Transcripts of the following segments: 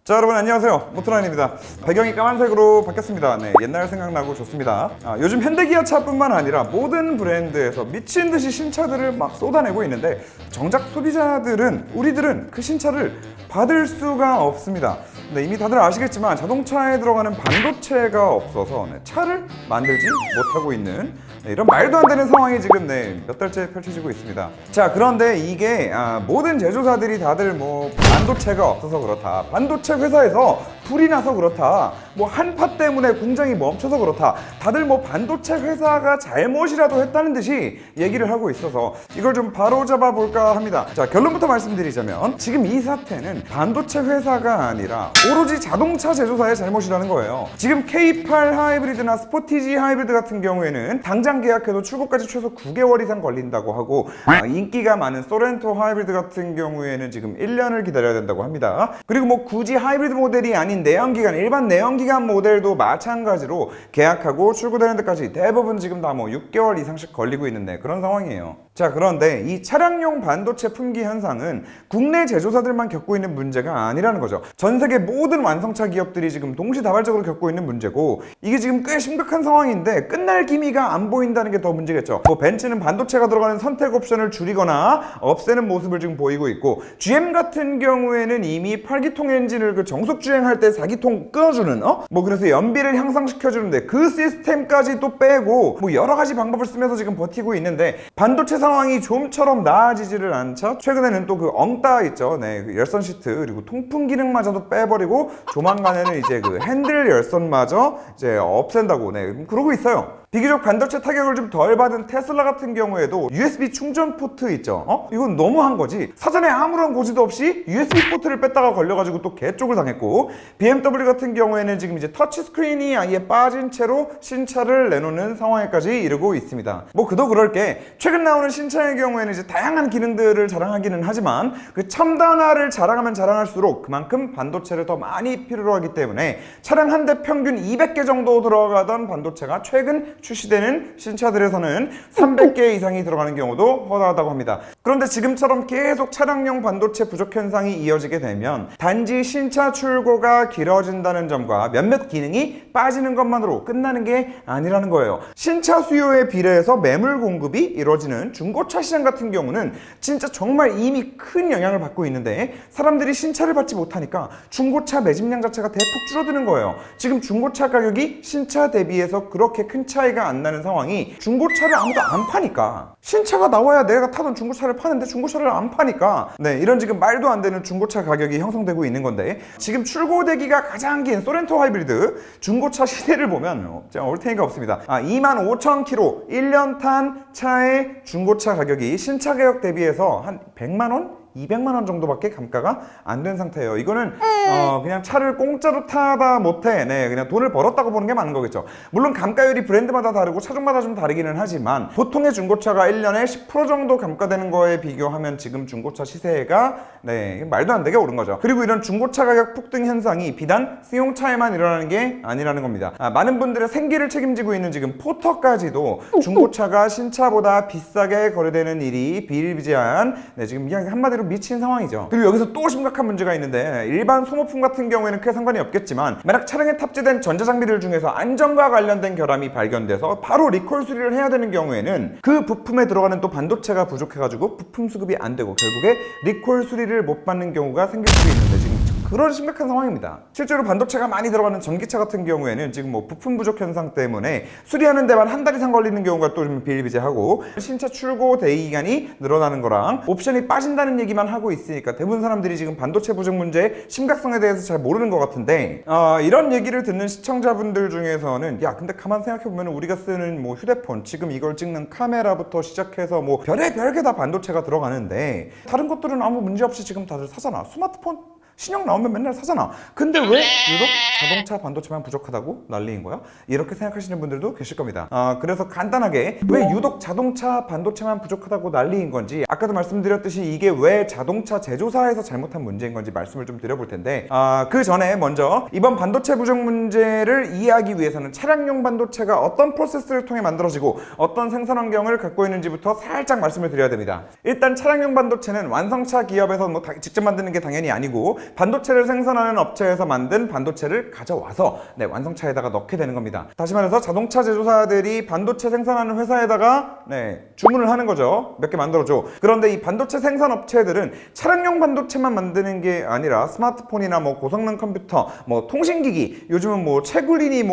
자, 여러분 안녕하세요. 모토라인입니다. 배경이 까만색으로 바뀌었습니다. 네, 옛날 생각나고 좋습니다. 요즘 현대기아차뿐만 아니라 모든 브랜드에서 미친 듯이 신차들을 막 쏟아내고 있는데 정작 소비자들은, 우리들은 그 신차를 받을 수가 없습니다. 네, 이미 다들 아시겠지만 자동차에 들어가는 반도체가 없어서 차를 만들지 못하고 있는 이런 말도 안 되는 상황이 지금 몇 달째 펼쳐지고 있습니다. 자, 그런데 이게 모든 제조사들이 다들 뭐 반도체가 없어서 그렇다, 반도체 회사에서 불이 나서 그렇다, 뭐 한파 때문에 공장이 멈춰서 그렇다, 다들 뭐 반도체 회사가 잘못이라도 했다는 듯이 얘기를 하고 있어서 이걸 좀 바로잡아 볼까 합니다. 자, 결론부터 말씀드리자면 지금 이 사태는 반도체 회사가 아니라 오로지 자동차 제조사의 잘못이라는 거예요. 지금 K8 하이브리드나 스포티지 하이브리드 같은 경우에는 당장 계약해도 출고까지 최소 9개월 이상 걸린다고 하고, 인기가 많은 소렌토 하이브리드 같은 경우에는 지금 1년을 기다려야 된다고 합니다. 그리고 뭐 굳이 하이브리드 모델이 아닌 내연기관, 일반 내연기관 모델도 마찬가지로 계약하고 출고되는 데까지 대부분 지금 다 뭐 6개월 이상씩 걸리고 있는데 그런 상황이에요. 자, 그런데 이 차량용 반도체 품귀 현상은 국내 제조사들만 겪고 있는 문제가 아니라는 거죠. 전 세계 모든 완성차 기업들이 지금 동시다발적으로 겪고 있는 문제고, 이게 지금 꽤 심각한 상황인데 끝날 기미가 안 보인다는 게 더 문제겠죠. 뭐 벤츠는 반도체가 들어가는 선택 옵션을 줄이거나 없애는 모습을 지금 보이고 있고, GM 같은 경우에는 이미 8기통 엔진을 그 정속 주행할 때 4기통 끊어주는 뭐 그래서 연비를 향상시켜주는데 그 시스템까지 또 빼고 뭐 여러 가지 방법을 쓰면서 지금 버티고 있는데, 반도체 상황이 좀처럼 나아지지를 않죠. 최근에는 또 그 엉따 있죠. 네, 그 열선 시트 그리고 통풍 기능마저도 빼버리고 조만간에는 이제 그 핸들 열선마저 이제 없앤다고 그러고 있어요. 비교적 반도체 타격을 좀 덜 받은 테슬라 같은 경우에도 USB 충전 포트 있죠. 이건 너무한 거지. 사전에 아무런 고지도 없이 USB 포트를 뺐다가 걸려가지고 또 개쪽을 당했고, BMW 같은 경우에는 지금 이제 터치 스크린이 아예 빠진 채로 신차를 내놓는 상황에까지 이르고 있습니다. 뭐 그도 그럴 게 최근 나오는 신차의 경우에는 이제 다양한 기능들을 자랑하기는 하지만 그 첨단화를 자랑하면 자랑할수록 그만큼 반도체를 더 많이 필요로 하기 때문에 차량 한 대 평균 200개 정도 들어가던 반도체가 최근 출시되는 신차들에서는 300개 이상이 들어가는 경우도 허다하다고 합니다. 그런데 지금처럼 계속 차량용 반도체 부족 현상이 이어지게 되면 단지 신차 출고가 길어진다는 점과 몇몇 기능이 빠지는 것만으로 끝나는 게 아니라는 거예요. 신차 수요에 비례해서 매물 공급이 이루어지는 중고차 시장 같은 경우는 진짜 정말 이미 큰 영향을 받고 있는데, 사람들이 신차를 받지 못하니까 중고차 매집량 자체가 대폭 줄어드는 거예요. 지금 중고차 가격이 신차 대비해서 그렇게 큰 차이가 안 나는 상황이, 중고차를 아무도 안 파니까, 신차가 나와야 내가 타던 중고차를 파는데 중고차를 안 파니까 이런 지금 말도 안 되는 중고차 가격이 형성되고 있는 건데, 지금 출고되기가 가장 긴 소렌토 하이브리드 중고차 시세를 보면 제가 얼테니가 없습니다. 25,000km 1년 탄 차의 중고차 가격이 신차 가격 대비해서 한 100만원? 200만원 정도밖에 감가가 안 된 상태예요. 이거는 그냥 차를 공짜로 타다 못해 그냥 돈을 벌었다고 보는 게 맞는 거겠죠. 물론 감가율이 브랜드마다 다르고 차종마다 좀 다르기는 하지만 보통의 중고차가 1년에 10% 정도 감가되는 거에 비교하면 지금 중고차 시세가 말도 안 되게 오른 거죠. 그리고 이런 중고차 가격 폭등 현상이 비단 승용차에만 일어나는 게 아니라는 겁니다. 많은 분들의 생계를 책임지고 있는 지금 포터까지도 중고차가 신차보다 비싸게 거래되는 일이 비일비재한 지금 이야기 한마디로 미친 상황이죠. 그리고 여기서 또 심각한 문제가 있는데, 일반 소모품 같은 경우에는 크게 상관이 없겠지만 만약 차량에 탑재된 전자장비들 중에서 안전과 관련된 결함이 발견돼서 바로 리콜 수리를 해야 되는 경우에는 그 부품에 들어가는 또 반도체가 부족해가지고 부품 수급이 안 되고 결국에 리콜 수리를 못 받는 경우가 생길 수 있는데, 지금 그런 심각한 상황입니다. 실제로 반도체가 많이 들어가는 전기차 같은 경우에는 지금 뭐 부품 부족 현상 때문에 수리하는 데만 한 달 이상 걸리는 경우가 또 좀 비일비재하고, 신차 출고 대기 기간이 늘어나는 거랑 옵션이 빠진다는 얘기만 하고 있으니까 대부분 사람들이 지금 반도체 부족 문제의 심각성에 대해서 잘 모르는 것 같은데, 이런 얘기를 듣는 시청자분들 중에서는 야, 근데 가만 생각해보면 우리가 쓰는 뭐 휴대폰, 지금 이걸 찍는 카메라부터 시작해서 뭐 별의별 게 다 반도체가 들어가는데 다른 것들은 아무 문제 없이 지금 다들 사잖아. 스마트폰 신형 나오면 맨날 사잖아. 근데 왜 유독 자동차 반도체만 부족하다고 난리인 거야? 이렇게 생각하시는 분들도 계실 겁니다. 그래서 간단하게 왜 유독 자동차 반도체만 부족하다고 난리인 건지, 아까도 말씀드렸듯이 이게 왜 자동차 제조사에서 잘못한 문제인 건지 말씀을 좀 드려볼 텐데, 그 전에 먼저 이번 반도체 부족 문제를 이해하기 위해서는 차량용 반도체가 어떤 프로세스를 통해 만들어지고 어떤 생산 환경을 갖고 있는지부터 살짝 말씀을 드려야 됩니다. 일단 차량용 반도체는 완성차 기업에서 직접 만드는 게 당연히 아니고 반도체를 생산하는 업체에서 만든 반도체를 가져와서 완성차에다가 넣게 되는 겁니다. 다시 말해서 자동차 제조사들이 반도체 생산하는 회사에다가 주문을 하는 거죠. 몇 개 만들어줘. 그런데 이 반도체 생산 업체들은 차량용 반도체만 만드는 게 아니라 스마트폰이나 고성능 컴퓨터, 통신기기, 요즘은 채굴이니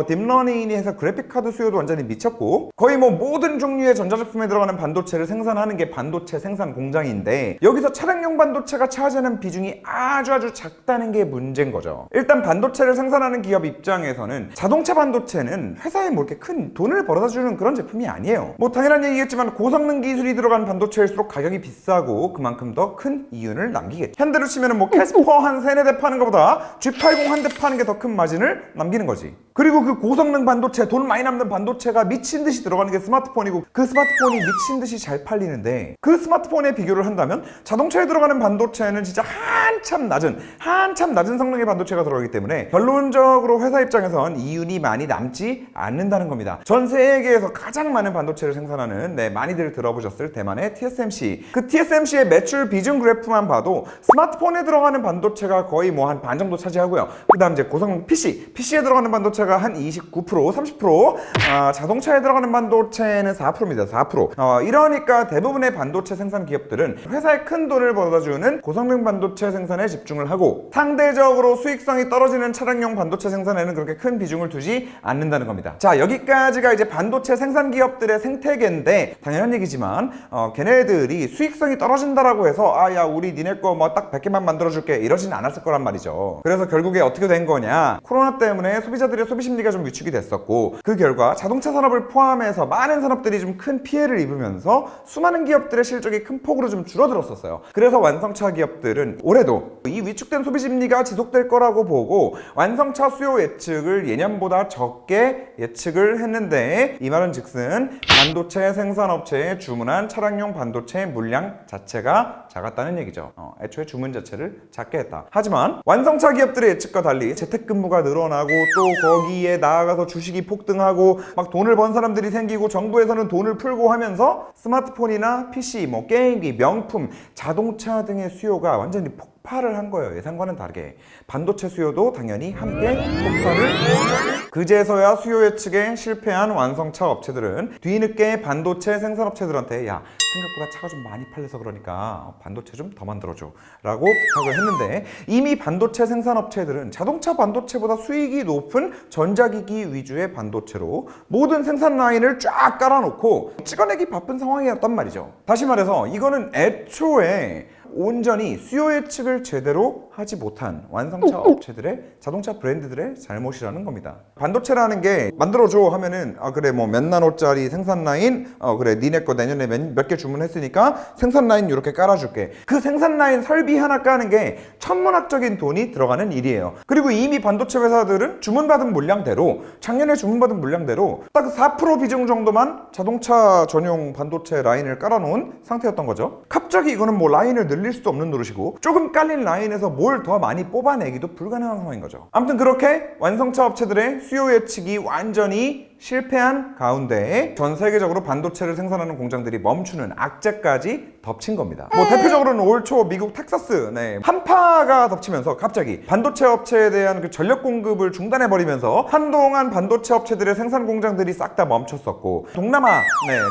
딥러닝이니 해서 그래픽카드 수요도 완전히 미쳤고, 거의 모든 종류의 전자제품에 들어가는 반도체를 생산하는 게 반도체 생산 공장인데, 여기서 차량용 반도체가 차지하는 비중이 아주 작다는 게 문제인 거죠. 일단 반도체를 생산하는 기업 입장에서는 자동차 반도체는 회사에 이렇게 큰 돈을 벌어다 주는 그런 제품이 아니에요. 당연한 얘기겠지만 고성능 기술이 들어간 반도체일수록 가격이 비싸고 그만큼 더 큰 이윤을 남기겠죠. 현대로 치면은 캐스퍼 한 3-4대 파는 것보다 G80 한 대 파는 게 더 큰 마진을 남기는 거지. 그리고 그 고성능 반도체, 돈 많이 남는 반도체가 미친 듯이 들어가는 게 스마트폰이고, 그 스마트폰이 미친 듯이 잘 팔리는데, 그 스마트폰에 비교를 한다면 자동차에 들어가는 반도체는 진짜 한참 낮은 성능의 반도체가 들어가기 때문에 결론적으로 회사 입장에선 이윤이 많이 남지 않는다는 겁니다. 전 세계에서 가장 많은 반도체를 생산하는, 많이들 들어보셨을 대만의 TSMC. 그 TSMC의 매출 비중 그래프만 봐도 스마트폰에 들어가는 반도체가 거의 한 반 정도 차지하고요. 그 다음 이제 고성능 PC에 들어가는 반도체가 한 29%, 30%, 자동차에 들어가는 반도체는 4%입니다. 4%. 이러니까 대부분의 반도체 생산 기업들은 회사에 큰 돈을 벌어다주는 고성능 반도체 생산에 집중을 하고, 상대적으로 수익성이 떨어지는 차량용 반도체 생산에는 그렇게 큰 비중을 두지 않는다는 겁니다. 자, 여기까지가 이제 반도체 생산 기업들의 생태계인데, 당연한 얘기지만 걔네들이 수익성이 떨어진다라고 해서 야 우리 니네 거 딱 100개만 만들어줄게 이러진 않았을 거란 말이죠. 그래서 결국에 어떻게 된 거냐, 코로나 때문에 소비자들의 소비 심리가 좀 위축이 됐었고, 그 결과 자동차 산업을 포함해서 많은 산업들이 좀 큰 피해를 입으면서 수많은 기업들의 실적이 큰 폭으로 좀 줄어들었었어요. 그래서 완성차 기업들은 올해도 이 위축된 소비 심리가 지속될 거라고 보고 완성차 수요 예측을 예년보다 적게 예측을 했는데, 이 말은 즉슨 반도체 생산업체에 주문한 차량용 반도체 물량 자체가 작았다는 얘기죠. 애초에 주문 자체를 작게 했다. 하지만 완성차 기업들의 예측과 달리 재택근무가 늘어나고, 또 거기에 나아가서 주식이 폭등하고 돈을 번 사람들이 생기고, 정부에서는 돈을 풀고 하면서 스마트폰이나 PC, 게임기, 명품, 자동차 등의 수요가 완전히 폭발을 한 거예요. 예상과는 다르게 반도체 수요도 당연히 함께 폭발을 했죠. 그제서야 수요 예측에 실패한 완성차 업체들은 뒤늦게 반도체 생산업체들한테 생각보다 차가 좀 많이 팔려서 그러니까 반도체 좀 더 만들어줘 라고 부탁을 했는데, 이미 반도체 생산업체들은 자동차 반도체보다 수익이 높은 전자기기 위주의 반도체로 모든 생산 라인을 쫙 깔아놓고 찍어내기 바쁜 상황이었단 말이죠. 다시 말해서 이거는 애초에 온전히 수요 예측을 제대로 하지 못한 완성차 업체들의, 자동차 브랜드들의 잘못이라는 겁니다. 반도체라는 게 만들어줘 하면은 그래 몇 나노짜리 생산 라인, 그래 니네 거 내년에 몇 개 주문했으니까 생산 라인 이렇게 깔아줄게. 그 생산 라인 설비 하나 까는 게 천문학적인 돈이 들어가는 일이에요. 그리고 이미 반도체 회사들은 주문받은 물량대로, 작년에 주문받은 물량대로 딱 4% 비중 정도만 자동차 전용 반도체 라인을 깔아놓은 상태였던 거죠. 갑자기 이거는 라인을 늘릴 수도 없는 노릇이고, 조금 깔린 라인에서 뭘 더 많이 뽑아내기도 불가능한 상황인 거죠. 아무튼 그렇게 완성차 업체들의 수요 예측이 완전히 실패한 가운데 전 세계적으로 반도체를 생산하는 공장들이 멈추는 악재까지 덮친 겁니다. 대표적으로는 올 초 미국 텍사스 한파가 덮치면서 갑자기 반도체 업체에 대한 그 전력 공급을 중단해버리면서 한동안 반도체 업체들의 생산 공장들이 싹 다 멈췄었고, 동남아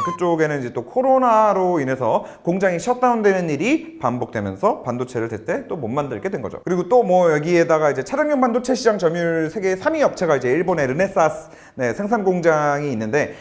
그쪽에는 이제 또 코로나로 인해서 공장이 셧다운되는 일이 반복되면서 반도체를 제때 또 못 만들게 된 거죠. 그리고 또 여기에다가 이제 차량용 반도체 시장 점유율 세계 3위 업체가 이제 일본의 르네사스 생산 공장 공장이 있는데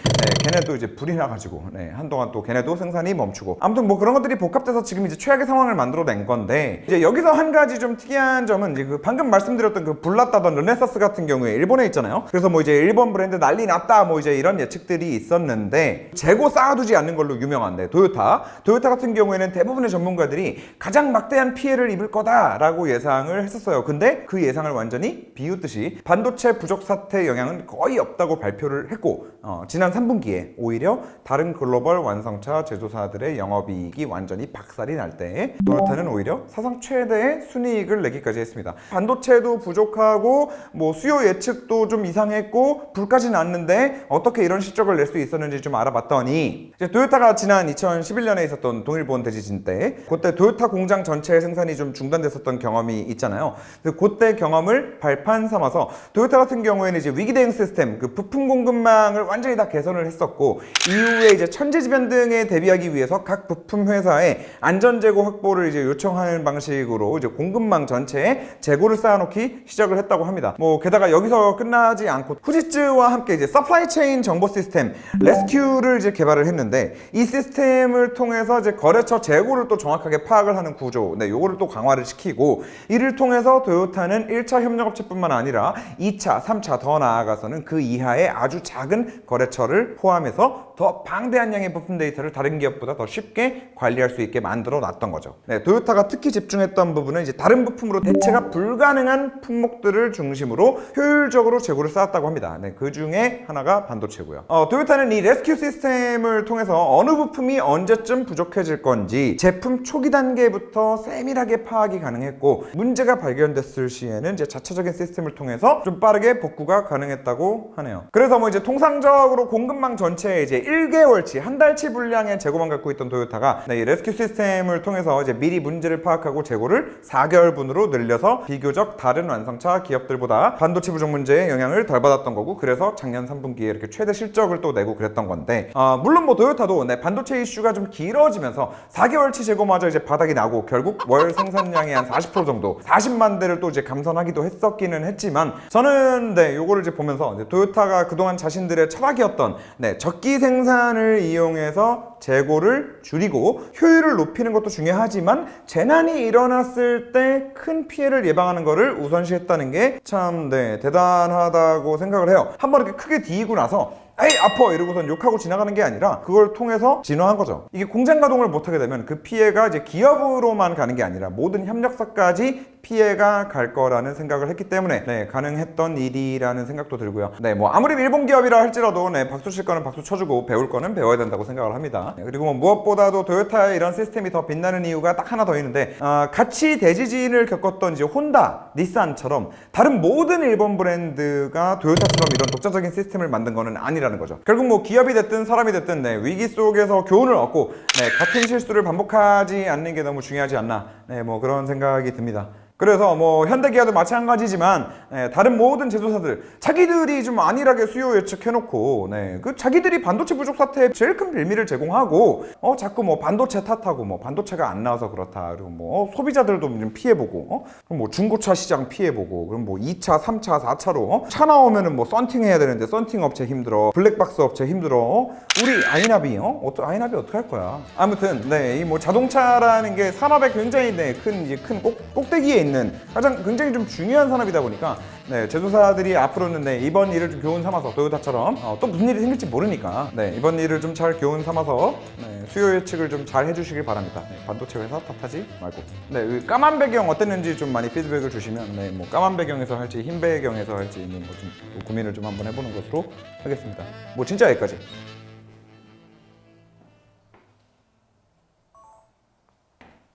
걔네도 이제 불이 나가지고 한동안 또 걔네도 생산이 멈추고 아무튼 뭐 그런 것들이 복합돼서 지금 이제 최악의 상황을 만들어낸 건데 이제 여기서 한 가지 좀 특이한 점은 이제 그 방금 말씀드렸던 그 불났다던 르네사스 같은 경우에 일본에 있잖아요. 그래서 뭐 이제 일본 브랜드 난리 났다 뭐 이제 이런 예측들이 있었는데 재고 쌓아두지 않는 걸로 유명한데 도요타 같은 경우에는 대부분의 전문가들이 가장 막대한 피해를 입을 거다라고 예상을 했었어요. 근데 그 예상을 완전히 비웃듯이 반도체 부족 사태 영향은 거의 없다고 발표를 했고 지난 3분기에 오히려 다른 글로벌 완성차 제조사들의 영업이익이 완전히 박살이 날 때 도요타는 오히려 사상 최대의 순이익을 내기까지 했습니다. 반도체도 부족하고 뭐 수요 예측도 좀 이상했고 불까지 났는데 어떻게 이런 실적을 낼 수 있었는지 좀 알아봤더니 이제 도요타가 지난 2011년에 있었던 동일본 대지진 때 그때 도요타 공장 전체의 생산이 좀 중단됐었던 경험이 있잖아요. 그때 경험을 발판 삼아서 도요타 같은 경우에는 이제 위기 대응 시스템 그 부품 공급망을 완전히 다 개선을 했었고 이후에 이제 천재지변 등에 대비하기 위해서 각 부품 회사에 안전 재고 확보를 이제 요청하는 방식으로 이제 공급망 전체에 재고를 쌓아놓기 시작을 했다고 합니다. 뭐 게다가 여기서 끝나지 않고 후지츠와 함께 이제 서플라이 체인 정보 시스템 레스큐를 이제 개발을 했는데 이 시스템을 통해서 이제 거래처 재고를 또 정확하게 파악을 하는 구조, 요거를 또 강화를 시키고 이를 통해서 도요타는 1차 협력업체뿐만 아니라 2차, 3차 더 나아가서는 그 이하의 아주 작은 거래처를 포함해서 더 방대한 양의 부품 데이터를 다른 기업보다 더 쉽게 관리할 수 있게 만들어 놨던 거죠. 도요타가 특히 집중했던 부분은 이제 다른 부품으로 대체가 불가능한 품목들을 중심으로 효율적으로 재고를 쌓았다고 합니다. 그 중에 하나가 반도체고요. 도요타는 이 레스큐 시스템을 통해서 어느 부품이 언제쯤 부족해질 건지 제품 초기 단계부터 세밀하게 파악이 가능했고 문제가 발견됐을 시에는 이제 자체적인 시스템을 통해서 좀 빠르게 복구가 가능했다고 하네요. 그래서 뭐 이제 통상적으로 공급망 전체에 이제 1개월치, 한 달치 분량의 재고만 갖고 있던 도요타가 이 레스큐 시스템을 통해서 이제 미리 문제를 파악하고 재고를 4개월분으로 늘려서 비교적 다른 완성차 기업들보다 반도체 부족 문제에 영향을 덜 받았던 거고 그래서 작년 3분기에 이렇게 최대 실적을 또 내고 그랬던 건데 물론 뭐 도요타도 반도체 이슈가 좀 길어지면서 4개월치 재고마저 이제 바닥이 나고 결국 월 생산량의 한 40% 정도 40만 대를 또 이제 감산하기도 했었기는 했지만 저는 요거를 이제 보면서 이제 도요타가 그동안 자신들의 철학이었던 적기 생산을 이용해서 재고를 줄이고 효율을 높이는 것도 중요하지만 재난이 일어났을 때 큰 피해를 예방하는 것을 우선시했다는 게 참 대단하다고 생각을 해요. 한번 이렇게 크게 뒤이고 나서 에이 아파 이러고선 욕하고 지나가는 게 아니라 그걸 통해서 진화한 거죠. 이게 공장 가동을 못하게 되면 그 피해가 이제 기업으로만 가는 게 아니라 모든 협력사까지 피해가 갈 거라는 생각을 했기 때문에 가능했던 일이라는 생각도 들고요. 뭐 아무리 일본 기업이라 할지라도 박수 칠 거는 박수 쳐주고 배울 거는 배워야 된다고 생각을 합니다. 그리고 뭐 무엇보다도 도요타의 이런 시스템이 더 빛나는 이유가 딱 하나 더 있는데 같이 대지진을 겪었던 이제 혼다, 닛산처럼 다른 모든 일본 브랜드가 도요타처럼 이런 독자적인 시스템을 만든 거는 아니라는 거죠. 결국 뭐 기업이 됐든 사람이 됐든 위기 속에서 교훈을 얻고 같은 실수를 반복하지 않는 게 너무 중요하지 않나 뭐 그런 생각이 듭니다. 그래서 뭐 현대기아도 마찬가지지만 다른 모든 제조사들 자기들이 좀 안일하게 수요 예측해놓고 그 자기들이 반도체 부족 사태에 제일 큰 빌미를 제공하고 자꾸 뭐 반도체 탓하고 뭐 반도체가 안 나와서 그렇다 그리고 뭐 소비자들도 좀 피해보고 그럼 뭐 중고차 시장 피해보고 그럼 뭐 2차, 3차, 4차로 차 나오면은 뭐 썬팅 해야 되는데 썬팅 업체 힘들어 블랙박스 업체 힘들어 우리 아이나비 아이나비 어떻게 할 거야. 아무튼 이 뭐 자동차라는 게 산업의 굉장히 큰 꼭대기에 있는 가장 굉장히 좀 중요한 산업이다 보니까 제조사들이 앞으로는 이번 일을 좀 교훈 삼아서 도요타처럼 또 무슨 일이 생길지 모르니까 이번 일을 좀 잘 교훈 삼아서 수요 예측을 좀 잘 해주시길 바랍니다. 반도체 회사 탓하지 말고 까만 배경 어땠는지 좀 많이 피드백을 주시면 뭐 까만 배경에서 할지 흰 배경에서 할지 뭐 좀 고민을 좀 한번 해보는 것으로 하겠습니다. 뭐 진짜 여기까지.